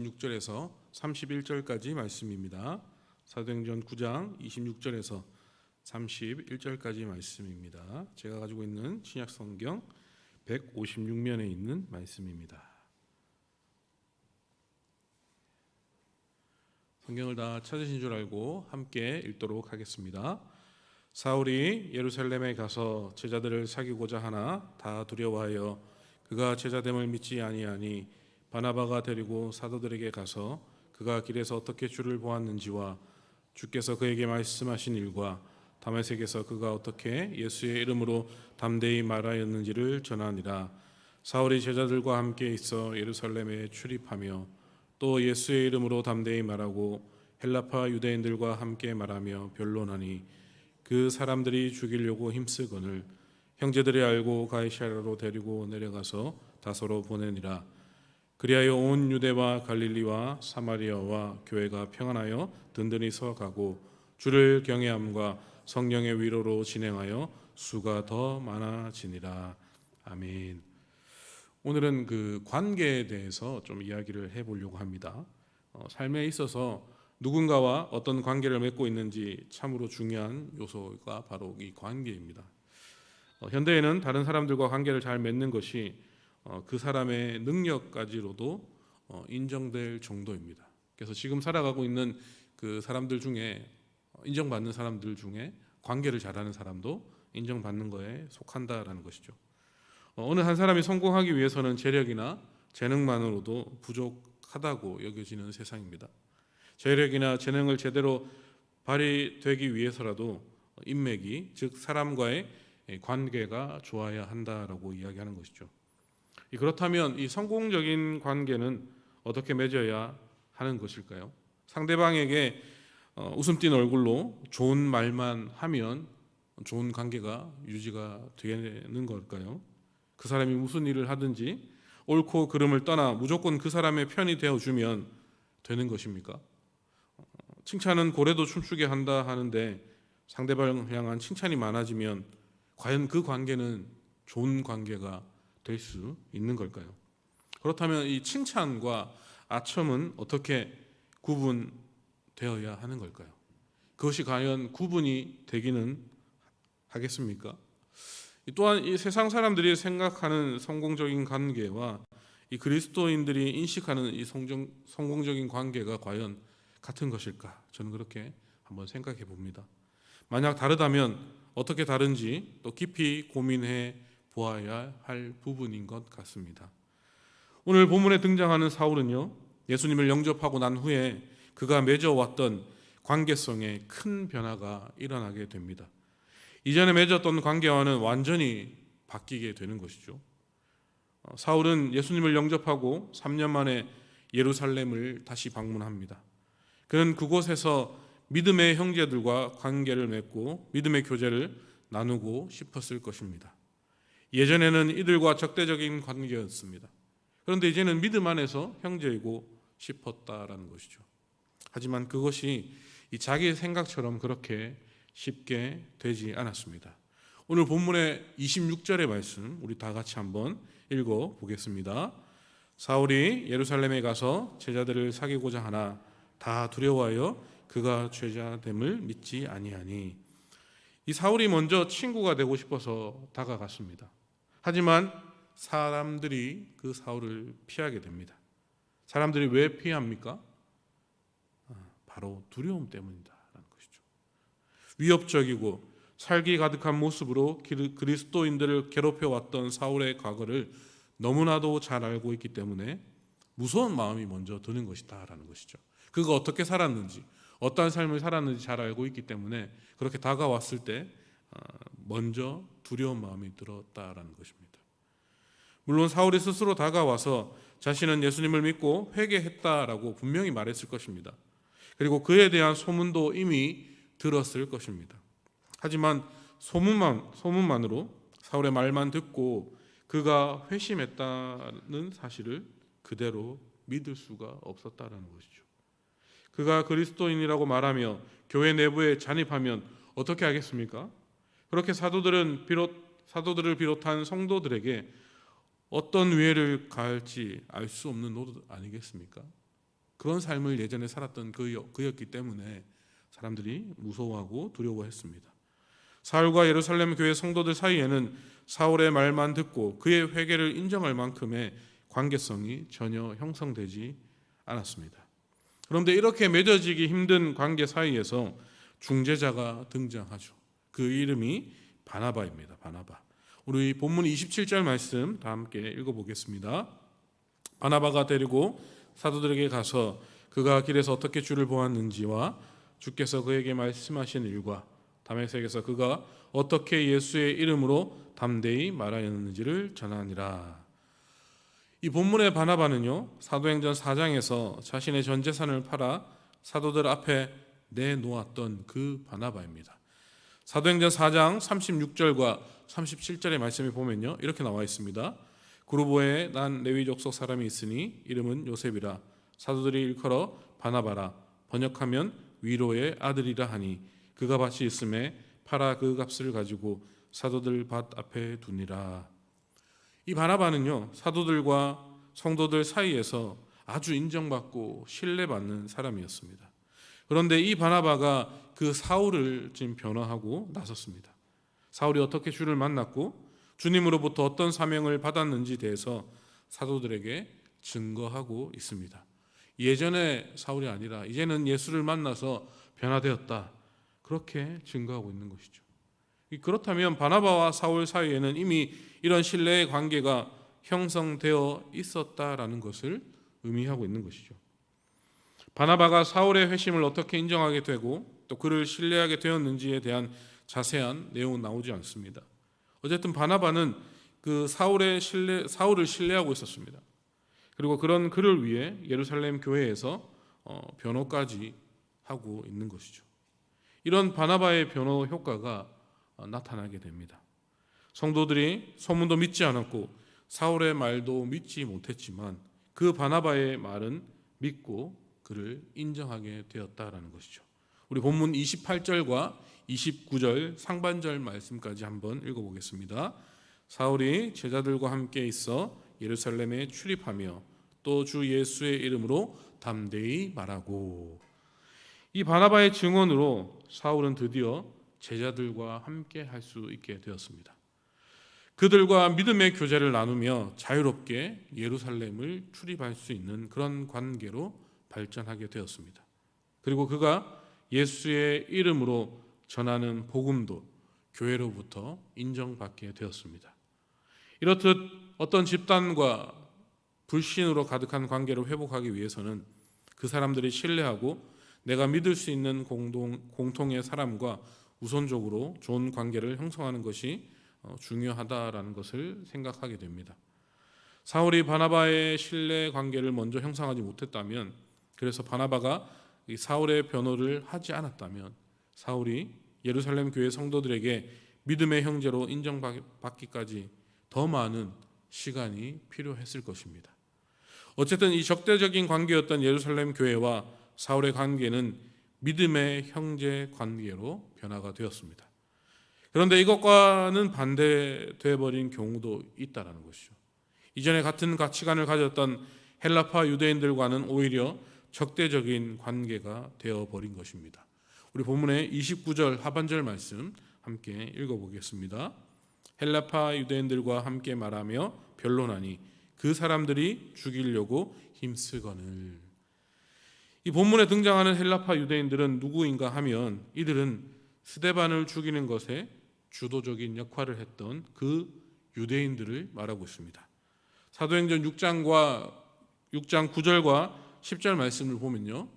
26절에서 31절까지 말씀입니다. 사도행전 9장 26절에서 31절까지 말씀입니다. 제가 가지고 있는 신약성경 156면에 있는 말씀입니다. 성경을 다 찾으신 줄 알고 함께 읽도록 하겠습니다. 사울이 예루살렘에 가서 제자들을 사귀고자 하나 다 두려워하여 그가 제자됨을 믿지 아니하니 바나바가 데리고 사도들에게 가서 그가 길에서 어떻게 주를 보았는지와 주께서 그에게 말씀하신 일과 다메섹에서 그가 어떻게 예수의 이름으로 담대히 말하였는지를 전하니라. 사울이 제자들과 함께 있어 예루살렘에 출입하며 또 예수의 이름으로 담대히 말하고 헬라파 유대인들과 함께 말하며 변론하니 그 사람들이 죽이려고 힘쓰거늘 형제들이 알고 가이사랴로 데리고 내려가서 다소로 보내니라. 그리하여 온 유대와 갈릴리와 사마리아와 교회가 평안하여 든든히 서가고 주를 경외함과 성령의 위로로 진행하여 수가 더 많아지니라. 아멘. 오늘은 그 관계에 대해서 좀 이야기를 해보려고 합니다. 삶에 있어서 누군가와 어떤 관계를 맺고 있는지 참으로 중요한 요소가 바로 이 관계입니다. 현대에는 다른 사람들과 관계를 잘 맺는 것이 그 사람의 능력까지로도 인정될 정도입니다. 그래서 지금 살아가고 있는 그 사람들 중에 인정받는 사람들 중에 관계를 잘하는 사람도 인정받는 거에 속한다라는 것이죠. 어느 한 사람이 성공하기 위해서는 재력이나 재능만으로도 부족하다고 여겨지는 세상입니다. 재력이나 재능을 제대로 발휘되기 위해서라도 인맥이, 즉 사람과의 관계가 좋아야 한다라고 이야기하는 것이죠. 그렇다면 이 성공적인 관계는 어떻게 맺어야 하는 것일까요? 상대방에게 웃음 띤 얼굴로 좋은 말만 하면 좋은 관계가 유지가 되는 걸까요? 그 사람이 무슨 일을 하든지 옳고 그름을 떠나 무조건 그 사람의 편이 되어주면 되는 것입니까? 칭찬은 고래도 춤추게 한다 하는데 상대방을 향한 칭찬이 많아지면 과연 그 관계는 좋은 관계가 될 수 있는 걸까요? 그렇다면 이 칭찬과 아첨은 어떻게 구분되어야 하는 걸까요? 그것이 과연 구분이 되기는 하겠습니까? 또한 이 세상 사람들이 생각하는 성공적인 관계와 이 그리스도인들이 인식하는 이 성공적인 관계가 과연 같은 것일까? 저는 그렇게 한번 생각해 봅니다. 만약 다르다면 어떻게 다른지 또 깊이 고민해 보아야 할 부분인 것 같습니다. 오늘 본문에 등장하는 사울은요, 예수님을 영접하고 난 후에 그가 맺어왔던 관계성에 큰 변화가 일어나게 됩니다. 이전에 맺었던 관계와는 완전히 바뀌게 되는 것이죠. 사울은 예수님을 영접하고 3년 만에 예루살렘을 다시 방문합니다. 그는 그곳에서 믿음의 형제들과 관계를 맺고 믿음의 교제를 나누고 싶었을 것입니다. 예전에는 이들과 적대적인 관계였습니다. 그런데 이제는 믿음 안에서 형제이고 싶었다라는 것이죠. 하지만 그것이 이 자기의 생각처럼 그렇게 쉽게 되지 않았습니다. 오늘 본문의 26절의 말씀 우리 다 같이 한번 읽어보겠습니다. 사울이 예루살렘에 가서 제자들을 사귀고자 하나 다 두려워하여 그가 죄자됨을 믿지 아니하니. 이 사울이 먼저 친구가 되고 싶어서 다가갔습니다. 하지만 사람들이 그 사울을 피하게 됩니다. 사람들이 왜 피합니까? 바로 두려움 때문이다라는 것이죠. 위협적이고 살기 가득한 모습으로 그리스도인들을 괴롭혀왔던 사울의 과거를 너무나도 잘 알고 있기 때문에 무서운 마음이 먼저 드는 것이다라는 것이죠. 그가 어떻게 살았는지, 어떠한 삶을 살았는지 잘 알고 있기 때문에 그렇게 다가왔을 때 먼저 두려운 마음이 들었다라는 것입니다. 물론 사울이 스스로 다가와서 자신은 예수님을 믿고 회개했다라고 분명히 말했을 것입니다. 그리고 그에 대한 소문도 이미 들었을 것입니다. 하지만 소문만으로 사울의 말만 듣고 그가 회심했다는 사실을 그대로 믿을 수가 없었다라는 것이죠. 그가 그리스도인이라고 말하며 교회 내부에 잔입하면 어떻게 하겠습니까? 그렇게 사도들을 비롯한 성도들에게 어떤 위해를 가할지 알 수 없는 노릇 아니겠습니까? 그런 삶을 예전에 살았던 그였기 때문에 사람들이 무서워하고 두려워했습니다. 사울과 예루살렘 교회 성도들 사이에는 사울의 말만 듣고 그의 회개를 인정할 만큼의 관계성이 전혀 형성되지 않았습니다. 그런데 이렇게 맺어지기 힘든 관계 사이에서 중재자가 등장하죠. 그 이름이 바나바입니다. 바나바. 우리 본문 27절 말씀 다 함께 읽어보겠습니다. 바나바가 데리고 사도들에게 가서 그가 길에서 어떻게 주를 보았는지와 주께서 그에게 말씀하신 일과 다메섹에서 그가 어떻게 예수의 이름으로 담대히 말하였는지를 전하니라. 이 본문의 바나바는요, 사도행전 4장에서 자신의 전 재산을 팔아 사도들 앞에 내놓았던 그 바나바입니다. 사도행전 4장 36절과 37절의 말씀을 보면요, 이렇게 나와 있습니다. 구르보에 난 레위 족속 사람이 있으니 이름은 요셉이라. 사도들이 일컬어 바나바라. 번역하면 위로의 아들이라 하니 그가 밭이 있음에 팔아 그 값을 가지고 사도들 밭 앞에 두니라. 이 바나바는요, 사도들과 성도들 사이에서 아주 인정받고 신뢰받는 사람이었습니다. 그런데 이 바나바가 그 사울을 지금 변호하고 나섰습니다. 사울이 어떻게 주를 만났고 주님으로부터 어떤 사명을 받았는지 대해서 사도들에게 증거하고 있습니다. 예전에 사울이 아니라 이제는 예수를 만나서 변화되었다, 그렇게 증거하고 있는 것이죠. 그렇다면 바나바와 사울 사이에는 이미 이런 신뢰의 관계가 형성되어 있었다라는 것을 의미하고 있는 것이죠. 바나바가 사울의 회심을 어떻게 인정하게 되고 또 그를 신뢰하게 되었는지에 대한 자세한 내용은 나오지 않습니다. 어쨌든 바나바는 그 사울을 신뢰하고 있었습니다. 그리고 그런 그를 위해 예루살렘 교회에서 변호까지 하고 있는 것이죠. 이런 바나바의 변호 효과가 나타나게 됩니다. 성도들이 소문도 믿지 않았고 사울의 말도 믿지 못했지만 그 바나바의 말은 믿고 그를 인정하게 되었다라는 것이죠. 우리 본문 28절과 29절 상반절 말씀까지 한번 읽어보겠습니다. 사울이 제자들과 함께 있어 예루살렘에 출입하며 또 주 예수의 이름으로 담대히 말하고. 이 바나바의 증언으로 사울은 드디어 제자들과 함께 할 수 있게 되었습니다. 그들과 믿음의 교제를 나누며 자유롭게 예루살렘을 출입할 수 있는 그런 관계로 발전하게 되었습니다. 그리고 그가 예수의 이름으로 전하는 복음도 교회로부터 인정받게 되었습니다. 이렇듯 어떤 집단과 불신으로 가득한 관계를 회복하기 위해서는 그 사람들이 신뢰하고 내가 믿을 수 있는 공통의 사람과 우선적으로 좋은 관계를 형성하는 것이 중요하다라는 것을 생각하게 됩니다. 사울이 바나바의 신뢰 관계를 먼저 형성하지 못했다면, 그래서 바나바가 이 사울의 변호를 하지 않았다면 사울이 예루살렘 교회 성도들에게 믿음의 형제로 인정받기까지 더 많은 시간이 필요했을 것입니다. 어쨌든 이 적대적인 관계였던 예루살렘 교회와 사울의 관계는 믿음의 형제 관계로 변화가 되었습니다. 그런데 이것과는 반대되어 버린 경우도 있다라는 것이죠. 이전에 같은 가치관을 가졌던 헬라파 유대인들과는 오히려 적대적인 관계가 되어버린 것입니다. 우리 본문의 29절 하반절 말씀 함께 읽어보겠습니다. 헬라파 유대인들과 함께 말하며 변론하니 그 사람들이 죽이려고 힘쓰거늘. 이 본문에 등장하는 헬라파 유대인들은 누구인가 하면 이들은 스데반을 죽이는 것에 주도적인 역할을 했던 그 유대인들을 말하고 있습니다. 사도행전 6장 9절과 10절 말씀을 보면요,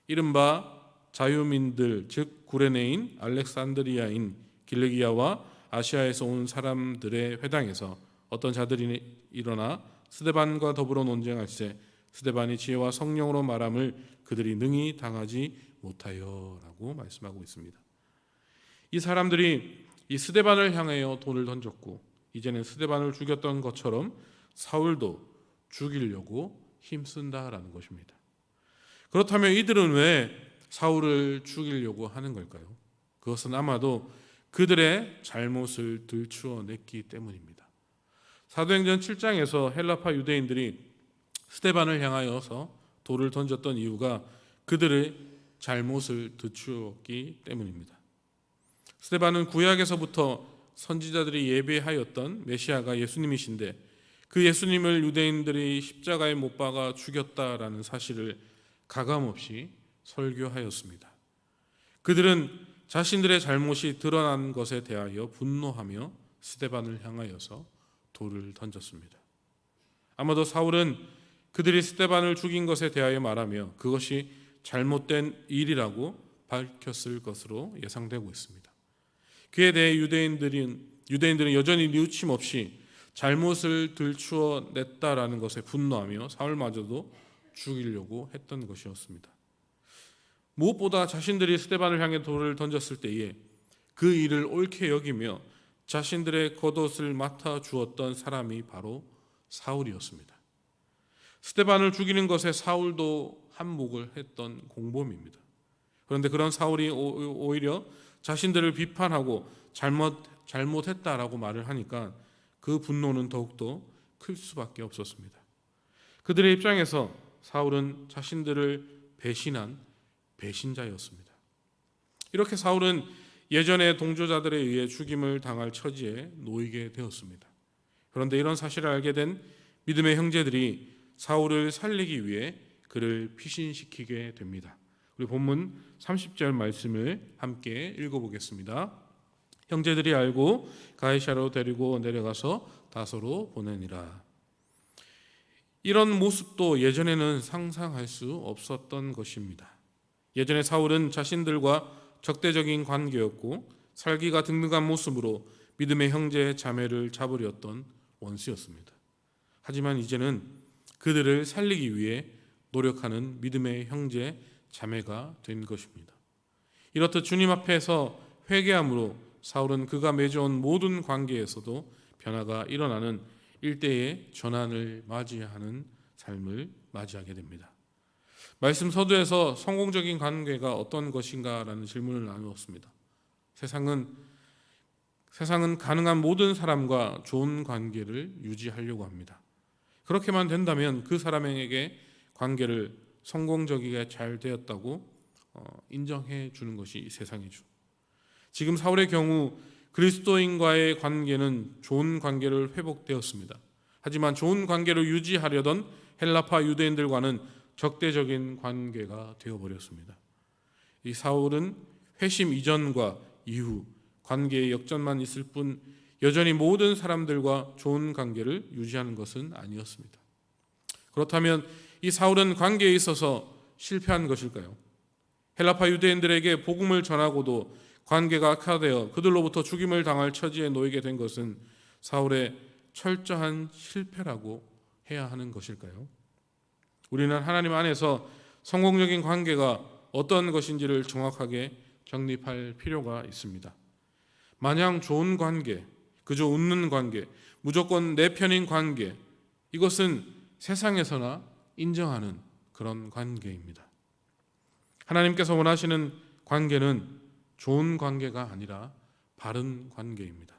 이른바 자유민들 즉 구레네인, 알렉산드리아인, 길르기아와 아시아에서 온 사람들의 회당에서 어떤 자들이 일어나 스데반과 더불어 논쟁할세 스데반이 지혜와 성령으로 말함을 그들이 능히 당하지 못하여라고 말씀하고 있습니다. 이 사람들이 이 스데반을 향하여 돌을 던졌고 이제는 스데반을 죽였던 것처럼 사울도 죽이려고 힘쓴다라는 것입니다. 그렇다면 이들은 왜 사울을 죽이려고 하는 걸까요? 그것은 아마도 그들의 잘못을 들추어냈기 때문입니다. 사도행전 7장에서 헬라파 유대인들이 스데반을 향하여서 돌을 던졌던 이유가 그들의 잘못을 들추었기 때문입니다. 스데반은 구약에서부터 선지자들이 예배하였던 메시아가 예수님이신데 그 예수님을 유대인들이 십자가에 못 박아 죽였다라는 사실을 가감없이 설교하였습니다. 그들은 자신들의 잘못이 드러난 것에 대하여 분노하며 스데반을 향하여서 돌을 던졌습니다. 아마도 사울은 그들이 스데반을 죽인 것에 대하여 말하며 그것이 잘못된 일이라고 밝혔을 것으로 예상되고 있습니다. 그에 대해 유대인들은 여전히 뉘우침 없이 잘못을 들추어 냈다라는 것에 분노하며 사울마저도 죽이려고 했던 것이었습니다. 무엇보다 자신들이 스데반을 향해 돌을 던졌을 때에 그 일을 옳게 여기며 자신들의 겉옷을 맡아 주었던 사람이 바로 사울이었습니다. 스데반을 죽이는 것에 사울도 한몫을 했던 공범입니다. 그런데 그런 사울이 오히려 자신들을 비판하고 잘못했다라고 말을 하니까 그 분노는 더욱더 클 수밖에 없었습니다. 그들의 입장에서 사울은 자신들을 배신한 배신자였습니다. 이렇게 사울은 예전의 동조자들에 의해 죽임을 당할 처지에 놓이게 되었습니다. 그런데 이런 사실을 알게 된 믿음의 형제들이 사울을 살리기 위해 그를 피신시키게 됩니다. 우리 본문 30절 말씀을 함께 읽어보겠습니다. 형제들이 알고 가이사로 데리고 내려가서 다소로 보내니라. 이런 모습도 예전에는 상상할 수 없었던 것입니다. 예전에 사울은 자신들과 적대적인 관계였고 살기가 등등한 모습으로 믿음의 형제 자매를 잡으려던 원수였습니다. 하지만 이제는 그들을 살리기 위해 노력하는 믿음의 형제 자매가 된 것입니다. 이렇듯 주님 앞에서 회개함으로 사울은 그가 맺어온 모든 관계에서도 변화가 일어나는 일대의 전환을 맞이하는 삶을 맞이하게 됩니다. 말씀 서두에서 성공적인 관계가 어떤 것인가라는 질문을 나누었습니다. 세상은 가능한 모든 사람과 좋은 관계를 유지하려고 합니다. 그렇게만 된다면 그 사람에게 관계를 성공적이게 잘 되었다고 인정해 주는 것이 이 세상이죠. 지금 사울의 경우 그리스도인과의 관계는 좋은 관계를 회복되었습니다. 하지만 좋은 관계를 유지하려던 헬라파 유대인들과는 적대적인 관계가 되어버렸습니다. 이 사울은 회심 이전과 이후 관계의 역전만 있을 뿐 여전히 모든 사람들과 좋은 관계를 유지하는 것은 아니었습니다. 그렇다면 이 사울은 관계에 있어서 실패한 것일까요? 헬라파 유대인들에게 복음을 전하고도 관계가 악화되어 그들로부터 죽임을 당할 처지에 놓이게 된 것은 사울의 철저한 실패라고 해야 하는 것일까요? 우리는 하나님 안에서 성공적인 관계가 어떤 것인지를 정확하게 정립할 필요가 있습니다. 마냥 좋은 관계, 그저 웃는 관계, 무조건 내 편인 관계, 이것은 세상에서나 인정하는 그런 관계입니다. 하나님께서 원하시는 관계는 좋은 관계가 아니라 바른 관계입니다.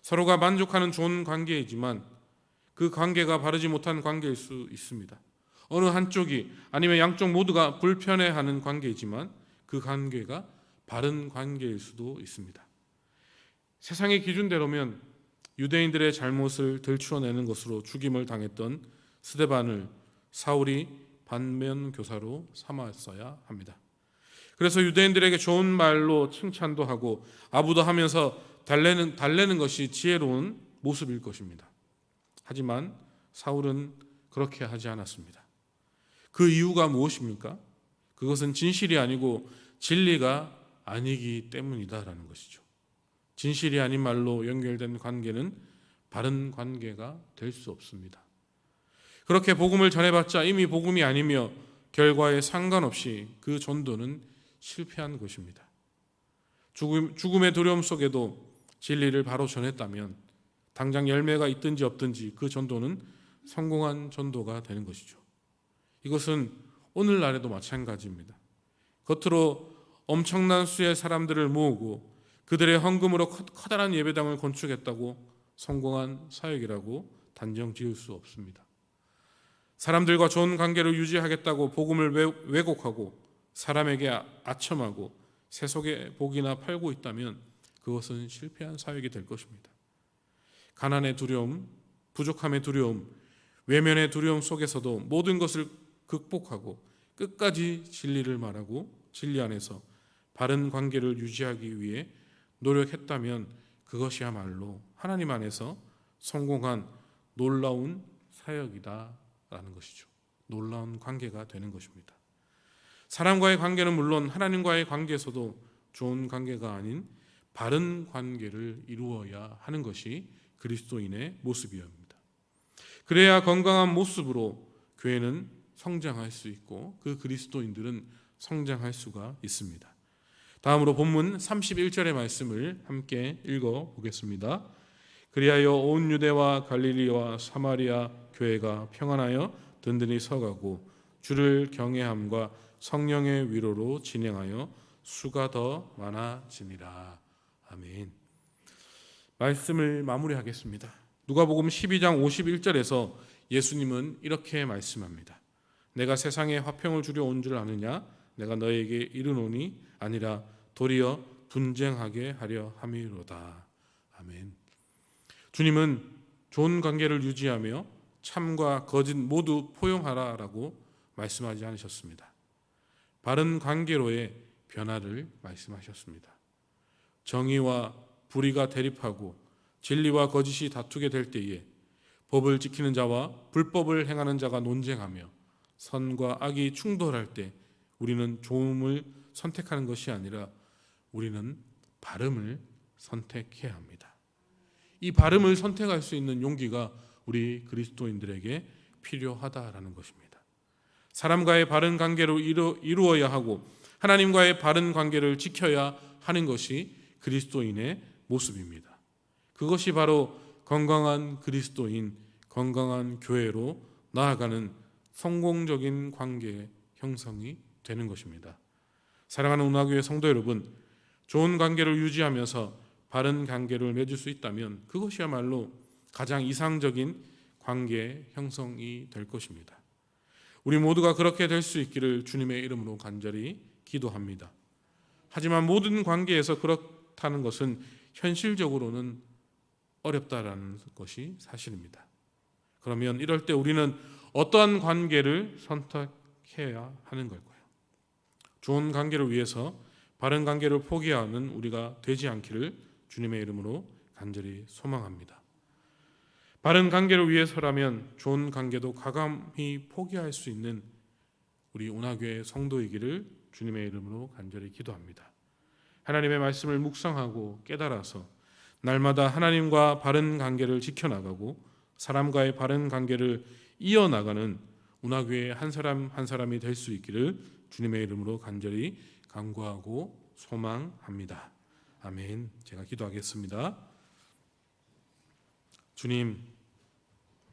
서로가 만족하는 좋은 관계이지만 그 관계가 바르지 못한 관계일 수 있습니다. 어느 한쪽이 아니면 양쪽 모두가 불편해하는 관계이지만 그 관계가 바른 관계일 수도 있습니다. 세상의 기준대로면 유대인들의 잘못을 들추어내는 것으로 죽임을 당했던 스데반을 사울이 반면교사로 삼았어야 합니다. 그래서 유대인들에게 좋은 말로 칭찬도 하고 아부도 하면서 달래는 것이 지혜로운 모습일 것입니다. 하지만 사울은 그렇게 하지 않았습니다. 그 이유가 무엇입니까? 그것은 진실이 아니고 진리가 아니기 때문이다라는 것이죠. 진실이 아닌 말로 연결된 관계는 바른 관계가 될 수 없습니다. 그렇게 복음을 전해봤자 이미 복음이 아니며 결과에 상관없이 그 전도는 실패한 것입니다. 죽음의 두려움 속에도 진리를 바로 전했다면 당장 열매가 있든지 없든지 그 전도는 성공한 전도가 되는 것이죠. 이것은 오늘날에도 마찬가지입니다. 겉으로 엄청난 수의 사람들을 모으고 그들의 헌금으로 커다란 예배당을 건축했다고 성공한 사역이라고 단정 지을 수 없습니다. 사람들과 좋은 관계를 유지하겠다고 복음을 왜곡하고 사람에게 아첨하고 세속의 복이나 팔고 있다면 그것은 실패한 사역이 될 것입니다. 가난의 두려움, 부족함의 두려움, 외면의 두려움 속에서도 모든 것을 극복하고 끝까지 진리를 말하고 진리 안에서 바른 관계를 유지하기 위해 노력했다면 그것이야말로 하나님 안에서 성공한 놀라운 사역이다라는 것이죠. 놀라운 관계가 되는 것입니다. 사람과의 관계는 물론 하나님과의 관계에서도 좋은 관계가 아닌 바른 관계를 이루어야 하는 것이 그리스도인의 모습이옵니다. 그래야 건강한 모습으로 교회는 성장할 수 있고 그 그리스도인들은 성장할 수가 있습니다. 다음으로 본문 31절의 말씀을 함께 읽어보겠습니다. 그리하여 온 유대와 갈릴리와 사마리아 교회가 평안하여 든든히 서가고 주를 경외함과 성령의 위로로 진행하여 수가 더 많아지니라. 아멘. 말씀을 마무리하겠습니다. 누가복음 12장 51절에서 예수님은 이렇게 말씀합니다. 내가 세상에 화평을 주려 온 줄 아느냐? 내가 너에게 이르노니 아니라 도리어 분쟁하게 하려 함이로다. 아멘. 주님은 좋은 관계를 유지하며 참과 거짓 모두 포용하라라고 말씀하지 않으셨습니다. 바른 관계로의 변화를 말씀하셨습니다. 정의와 불의가 대립하고 진리와 거짓이 다투게 될 때에 법을 지키는 자와 불법을 행하는 자가 논쟁하며 선과 악이 충돌할 때 우리는 좋음을 선택하는 것이 아니라 우리는 바름을 선택해야 합니다. 이 바름을 선택할 수 있는 용기가 우리 그리스도인들에게 필요하다라는 것입니다. 사람과의 바른 관계를 이루어야 하고 하나님과의 바른 관계를 지켜야 하는 것이 그리스도인의 모습입니다. 그것이 바로 건강한 그리스도인, 건강한 교회로 나아가는 성공적인 관계 형성이 되는 것입니다. 사랑하는 운하교회 성도 여러분, 좋은 관계를 유지하면서 바른 관계를 맺을 수 있다면 그것이야말로 가장 이상적인 관계 형성이 될 것입니다. 우리 모두가 그렇게 될 수 있기를 주님의 이름으로 간절히 기도합니다. 하지만 모든 관계에서 그렇다는 것은 현실적으로는 어렵다라는 것이 사실입니다. 그러면 이럴 때 우리는 어떠한 관계를 선택해야 하는 걸까요? 좋은 관계를 위해서 바른 관계를 포기하는 우리가 되지 않기를 주님의 이름으로 간절히 소망합니다. 바른 관계를 위해서라면 좋은 관계도 과감히 포기할 수 있는 우리 운하교회 성도이기를 주님의 이름으로 간절히 기도합니다. 하나님의 말씀을 묵상하고 깨달아서 날마다 하나님과 바른 관계를 지켜나가고 사람과의 바른 관계를 이어나가는 운하교회 한 사람 한 사람이 될 수 있기를 주님의 이름으로 간절히 간구하고 소망합니다. 아멘. 제가 기도하겠습니다. 주님,